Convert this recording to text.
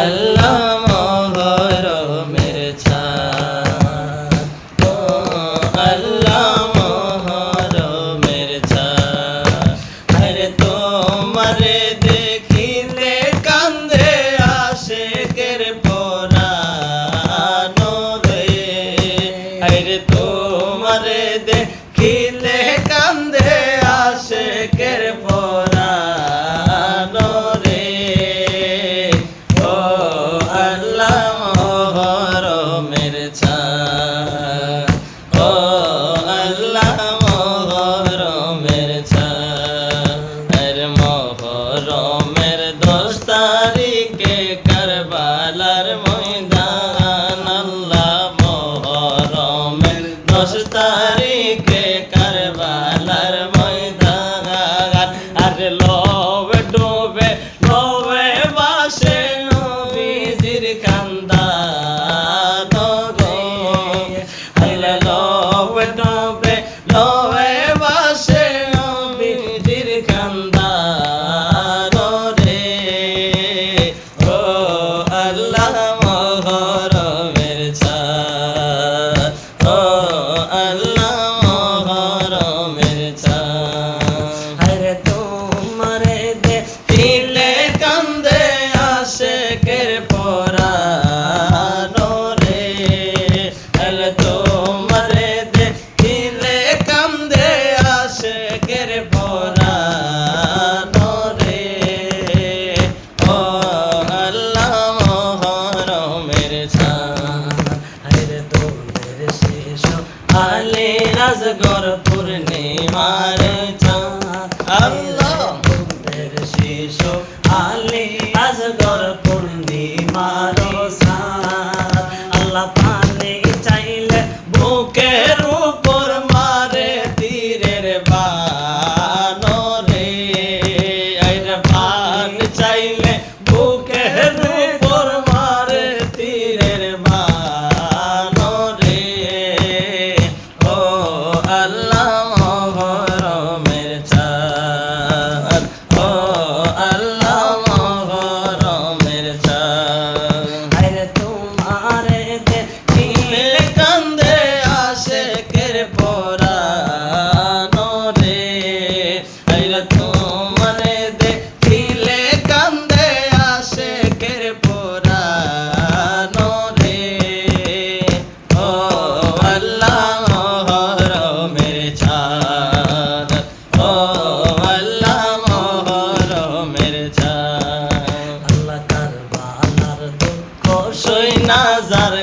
আল্লাহ মহরমের চাঁদ ও আল্লাহ মহরমের চাঁদ আরে তোমারে দেখিলে কান্দে আশিকের পরাণ রে আরে তোমারে দেখিলে কান্দে আশিকের পরাণ রে ও আল্লাহ মহরমের চাঁদ ও আল্লাহ মহরমের চাঁদ আর মহরমের 10 তারিখে কারবালার ময়দান আল্লাহ মহরমের 10 তারিখে কারবালার ময়দান আর লবে ডোবে লবে বাসে নবীজির কান্দান রে আল্লাহ লবে ডোবে লবে বাসে নবীজির কান্দান রে ও আল্লাহ মহরমের চাঁদ ও আল্লাহ মহরমের চাঁদ আরে তোমারে দেখিলে কান্দে আশিকের পরাণ রে আরে তোমারে দেখিলে কান্দে আশিকের পরাণ রে ও আল্লাহ মহরমের চাঁদ আরে তোদের শেষ আলে আজগর পূর্ণিমার চাঁদ আল্লাহ তোদের শেষ আলে আজগর পূর্ণিমার চাঁদ আল্লাহ পানে চাইলে বুকের উপর মারে তীরের বান রে আইরে পান চাইলে বুকের উপর মারে তীরের বান রে ও আল্লাহ মহরমের চাঁদ ও আল্লাহ মহরমের চাঁদ আরে তোমারে দেখিলে কান্দে আশিকের পরাণ রে আরে তোমারে দেখিলে কান্দে আশিকের পরাণ রে ও আল্লাহ মহরমের চাঁদ ও আল্লাহ মহরমের চাঁদ আল্লাহ কারবালার দুঃখ সই না যার